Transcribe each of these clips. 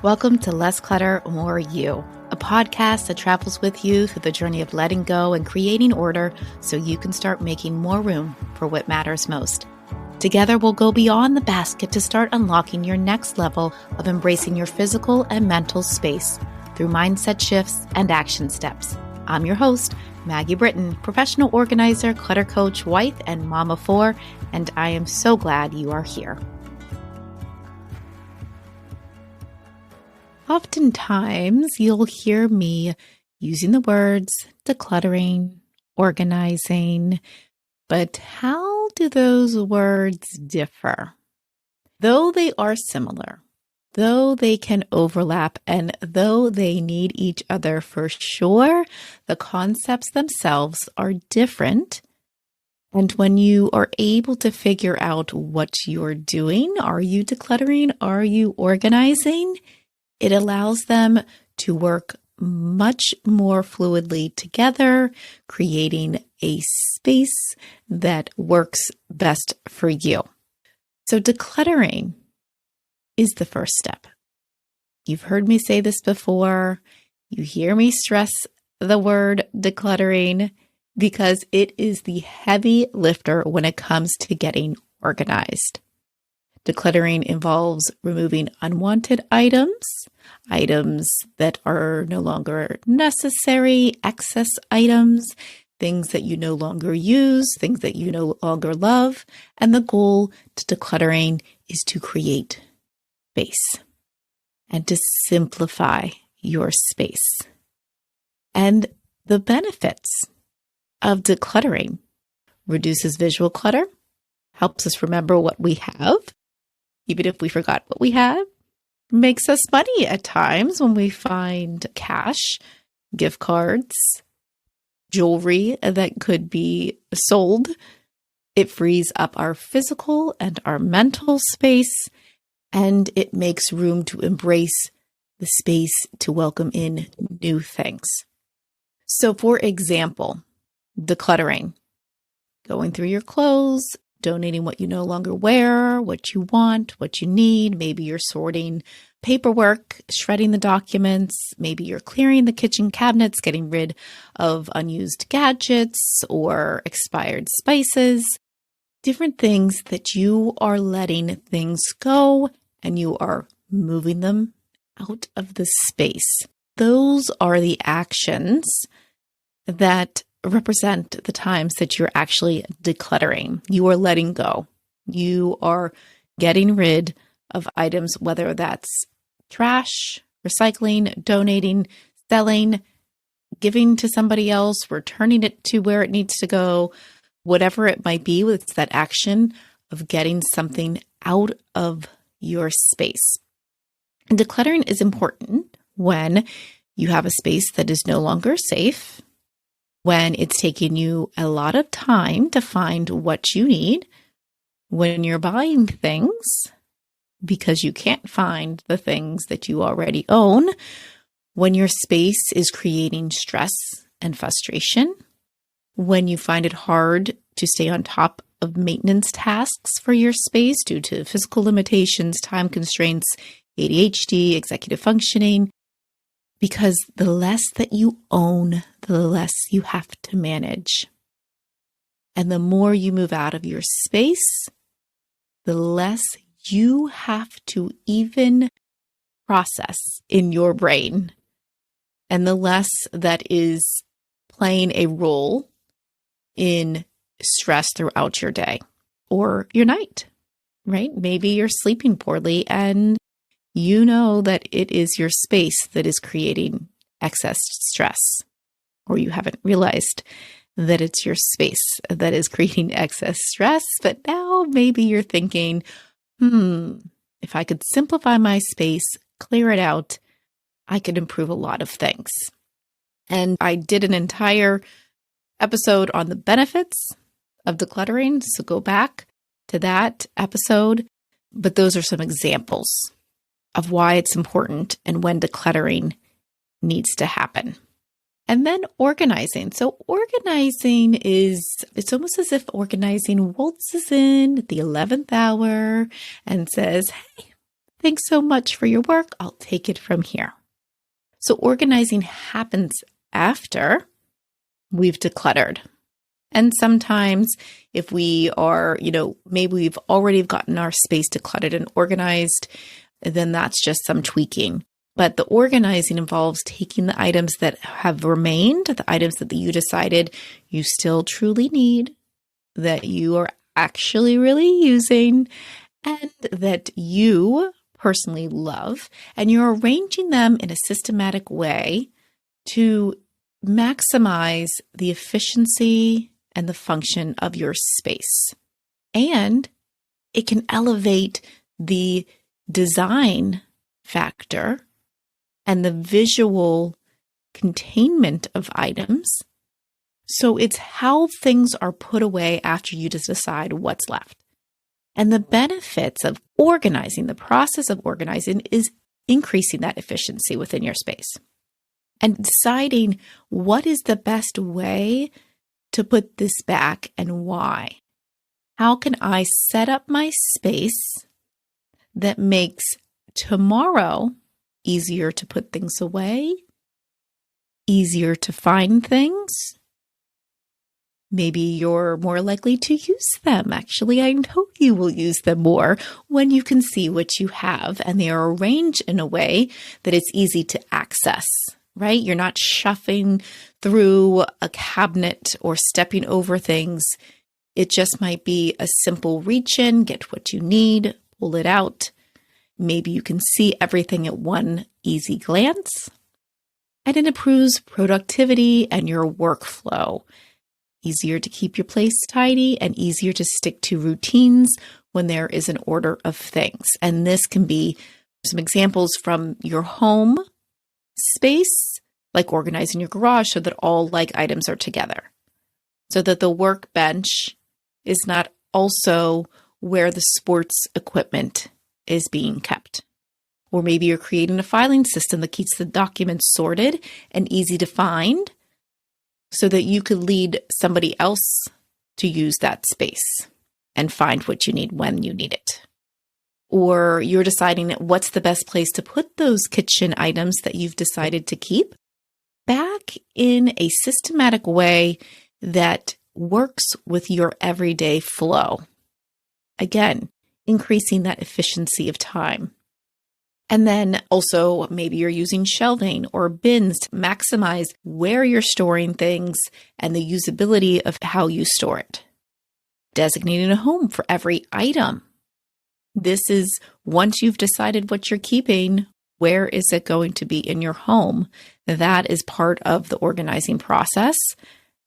Welcome to Less Clutter, More You, a podcast that travels with you through the journey of letting go and creating order so you can start making more room for what matters most. Together, we'll go beyond the basket to start unlocking your next level of embracing your physical and mental space through mindset shifts and action steps. I'm your host, Maggie Britton, professional organizer, clutter coach, wife, and mom of four, and I am so glad you are here. Oftentimes, you'll hear me using the words decluttering, organizing, but how do those words differ? Though they are similar, though they can overlap, and though they need each other for sure, the concepts themselves are different. And when you are able to figure out what you're doing, are you decluttering? Are you organizing? It allows them to work much more fluidly together, creating a space that works best for you. So decluttering is the first step. You've heard me say this before. You hear me stress the word decluttering because it is the heavy lifter when it comes to getting organized. Decluttering involves removing unwanted items that are no longer necessary, excess items, things that you no longer use, things that you no longer love. And the goal to decluttering is to create space and to simplify your space. And the benefits of decluttering reduces visual clutter, helps us remember what we have, even if we forgot what we have, makes us money at times when we find cash, gift cards, jewelry that could be sold. It frees up our physical and our mental space, and it makes room to embrace the space to welcome in new things. So, for example, decluttering, going through your clothes, donating what you no longer wear, what you want, what you need. Maybe you're sorting paperwork, shredding the documents. Maybe you're clearing the kitchen cabinets, getting rid of unused gadgets or expired spices. Different things that you are letting things go and you are moving them out of the space. Those are the actions that represent the times that you're actually decluttering. You are letting go. You are getting rid of items, whether that's trash, recycling, donating, selling, giving to somebody else, returning it to where it needs to go, whatever it might be. It's that action of getting something out of your space. And decluttering is important when you have a space that is no longer safe, when it's taking you a lot of time to find what you need, when you're buying things because you can't find the things that you already own, when your space is creating stress and frustration, when you find it hard to stay on top of maintenance tasks for your space due to physical limitations, time constraints, ADHD, executive functioning. Because the less that you own, the less you have to manage. And the more you move out of your space, the less you have to even process in your brain. And the less that is playing a role in stress throughout your day or your night, right? Maybe you're sleeping poorly and you know that it is your space that is creating excess stress, or you haven't realized that it's your space that is creating excess stress. But now maybe you're thinking, if I could simplify my space, clear it out, I could improve a lot of things. And I did an entire episode on the benefits of decluttering, so go back to that episode. But those are some examples of why it's important and when decluttering needs to happen. And then organizing. So organizing it's almost as if organizing waltzes in at the 11th hour and says, hey, Thanks so much for your work. I'll take it from here. So organizing happens after we've decluttered. And sometimes if we are, maybe we've already gotten our space decluttered and organized, then that's just some tweaking. But the organizing involves taking the items that have remained, the items that you decided you still truly need, that you are actually really using, and that you personally love, and you're arranging them in a systematic way to maximize the efficiency and the function of your space. And it can elevate the design factor and the visual containment of items. So it's how things are put away after you just decide what's left. And the benefits of organizing, the process of organizing, is increasing that efficiency within your space and deciding what is the best way to put this back and why. How can I set up my space that makes tomorrow easier to put things away, easier to find things? Maybe you're more likely to use them. Actually, I know you will use them more when you can see what you have and they are arranged in a way that it's easy to access, right? You're not shuffling through a cabinet or stepping over things. It just might be a simple reach in, get what you need, pull it out. Maybe you can see everything at one easy glance. And it improves productivity and your workflow. Easier to keep your place tidy and easier to stick to routines when there is an order of things. And this can be some examples from your home space, like organizing your garage so that all like items are together, so that the workbench is not also where the sports equipment is being kept. Or maybe you're creating a filing system that keeps the documents sorted and easy to find, so that you could lead somebody else to use that space and find what you need when you need it. Or you're deciding what's the best place to put those kitchen items that you've decided to keep back in a systematic way that works with your everyday flow. Again, increasing that efficiency of time. And then also maybe you're using shelving or bins to maximize where you're storing things and the usability of how you store it. Designating a home for every item. This is once you've decided what you're keeping, where is it going to be in your home? That is part of the organizing process.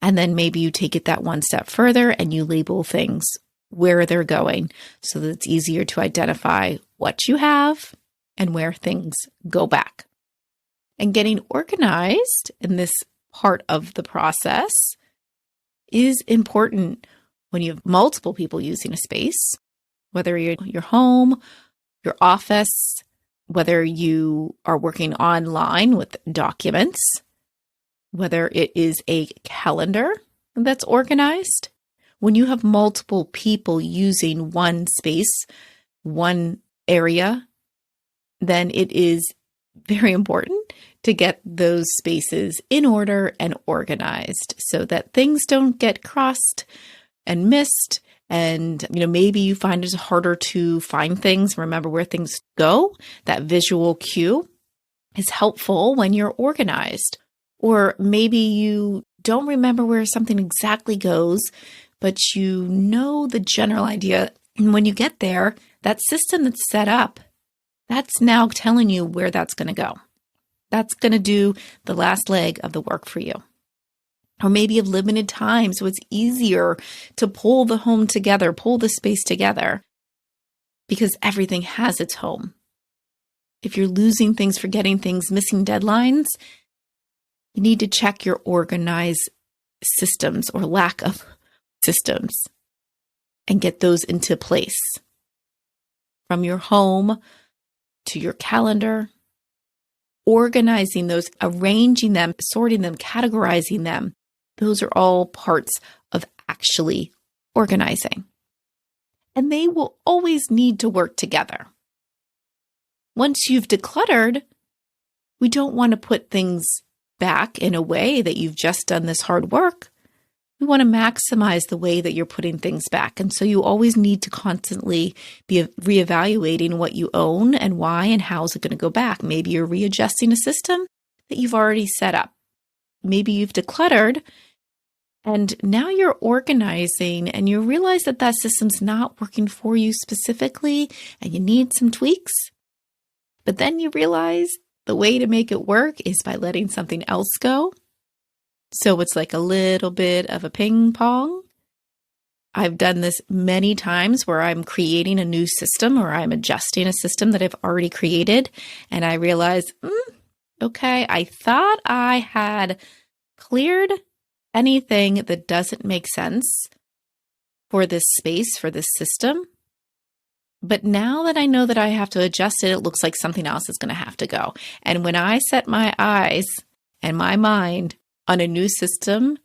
And then maybe you take it that one step further and you label things where they're going so that it's easier to identify what you have and where things go back. And getting organized in this part of the process is important when you have multiple people using a space, whether you're your home, your office, whether you are working online with documents, whether it is a calendar that's organized. When you have multiple people using one space, one area, then it is very important to get those spaces in order and organized so that things don't get crossed and missed. And, maybe you find it harder to find things, remember where things go. That visual cue is helpful when you're organized. Or maybe you don't remember where something exactly goes, but you know the general idea. And when you get there, that system that's set up, that's now telling you where that's going to go. That's going to do the last leg of the work for you. Or maybe you have limited time, so it's easier to pull the home together, pull the space together, because everything has its home. If you're losing things, forgetting things, missing deadlines, you need to check your organized systems or lack of systems and get those into place. From your home to your calendar, organizing those, arranging them, sorting them, categorizing them. Those are all parts of actually organizing. And they will always need to work together. Once you've decluttered, we don't want to put things back in a way that you've just done this hard work. We want to maximize the way that you're putting things back. And so you always need to constantly be reevaluating what you own and why and how is it going to go back. Maybe you're readjusting a system that you've already set up. Maybe you've decluttered and now you're organizing and you realize that that system's not working for you specifically and you need some tweaks. But then you realize the way to make it work is by letting something else go. So it's like a little bit of a ping pong. I've done this many times where I'm creating a new system or I'm adjusting a system that I've already created. And I realize, okay, I thought I had cleared anything that doesn't make sense for this space, for this system. But now that I know that I have to adjust it, it looks like something else is going to have to go. And when I set my eyes and my mind on a new system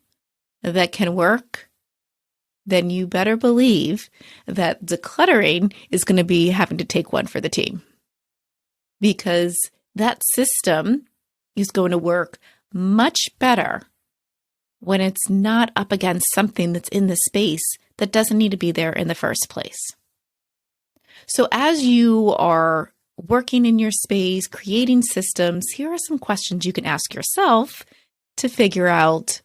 that can work, then you better believe that decluttering is going to be having to take one for the team. Because that system is going to work much better when it's not up against something that's in the space that doesn't need to be there in the first place. So as you are working in your space, creating systems, here are some questions you can ask yourself to figure out,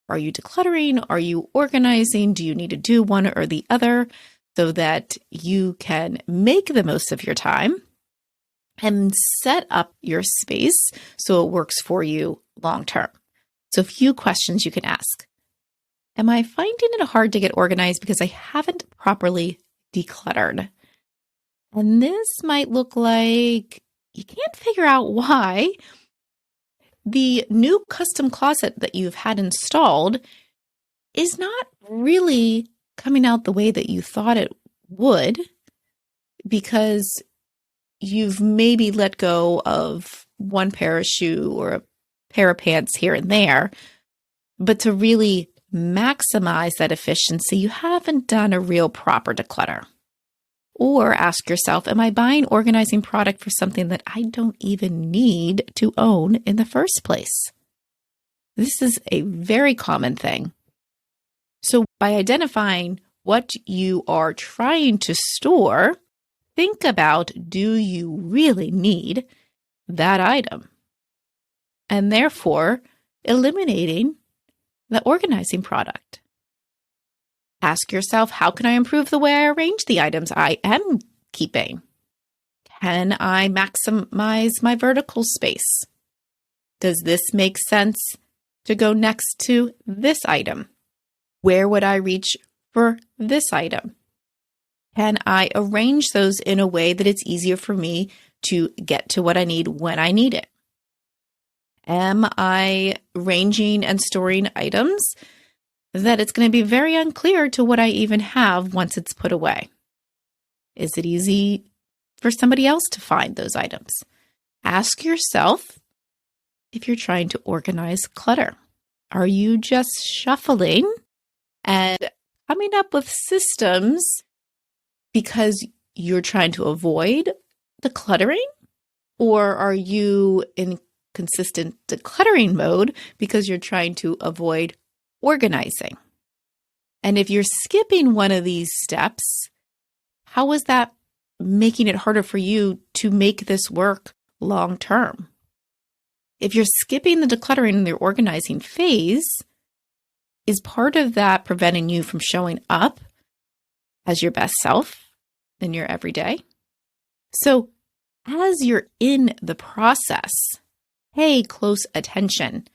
are you decluttering? Are you organizing? Do you need to do one or the other so that you can make the most of your time and set up your space so it works for you long term? So a few questions you can ask. Am I finding it hard to get organized because I haven't properly decluttered? And this might look like you can't figure out why the new custom closet that you've had installed is not really coming out the way that you thought it would, because you've maybe let go of one pair of shoe or a pair of pants here and there. But to really maximize that efficiency, you haven't done a real proper declutter. Or ask yourself, am I buying organizing product for something that I don't even need to own in the first place? This is a very common thing. So by identifying what you are trying to store, think about, do you really need that item? And therefore, eliminating the organizing product. Ask yourself, how can I improve the way I arrange the items I am keeping? Can I maximize my vertical space? Does this make sense to go next to this item? Where would I reach for this item? Can I arrange those in a way that it's easier for me to get to what I need when I need it? Am I arranging and storing items that it's going to be very unclear to what I even have once it's put away? Is it easy for somebody else to find those items? Ask yourself if you're trying to organize clutter. Are you just shuffling and coming up with systems because you're trying to avoid decluttering? Or are you in consistent decluttering mode because you're trying to avoid organizing? And if you're skipping one of these steps, how is that making it harder for you to make this work long term? If you're skipping the decluttering and the organizing phase, is part of that preventing you from showing up as your best self in your everyday? So as you're in the process, pay close attention.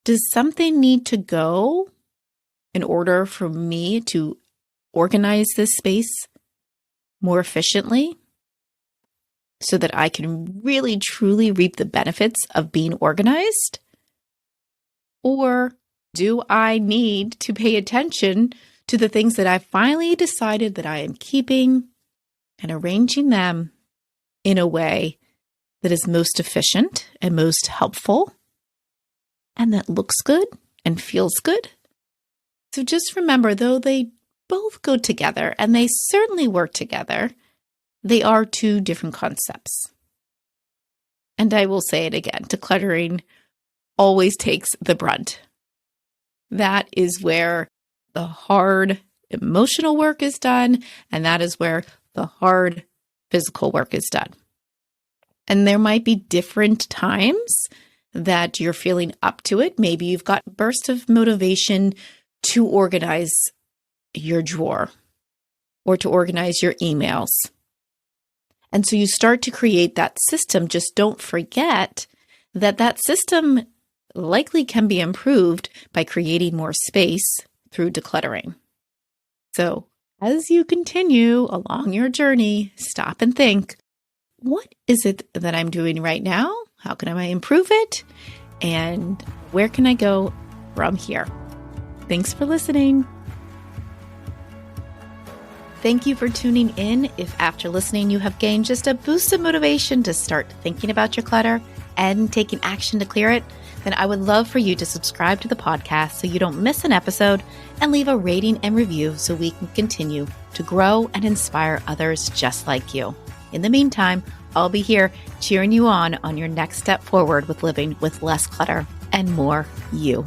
Does something need to go in order for me to organize this space more efficiently so that I can really truly reap the benefits of being organized? Or do I need to pay attention to the things that I finally decided that I am keeping and arranging them in a way that is most efficient and most helpful and that looks good and feels good? So just remember, though they both go together and they certainly work together, they are two different concepts. And I will say it again, decluttering always takes the brunt. That is where the hard emotional work is done, and that is where the hard physical work is done. And there might be different times that you're feeling up to it. Maybe you've got bursts of motivation to organize your drawer or to organize your emails. And so you start to create that system. Just don't forget that that system likely can be improved by creating more space through decluttering. So as you continue along your journey, stop and think, what is it that I'm doing right now? How can I improve it? And where can I go from here? Thanks for listening. Thank you for tuning in. If after listening you have gained just a boost of motivation to start thinking about your clutter and taking action to clear it, then I would love for you to subscribe to the podcast so you don't miss an episode and leave a rating and review so we can continue to grow and inspire others just like you. In the meantime, I'll be here cheering you on your next step forward with living with less clutter and more you.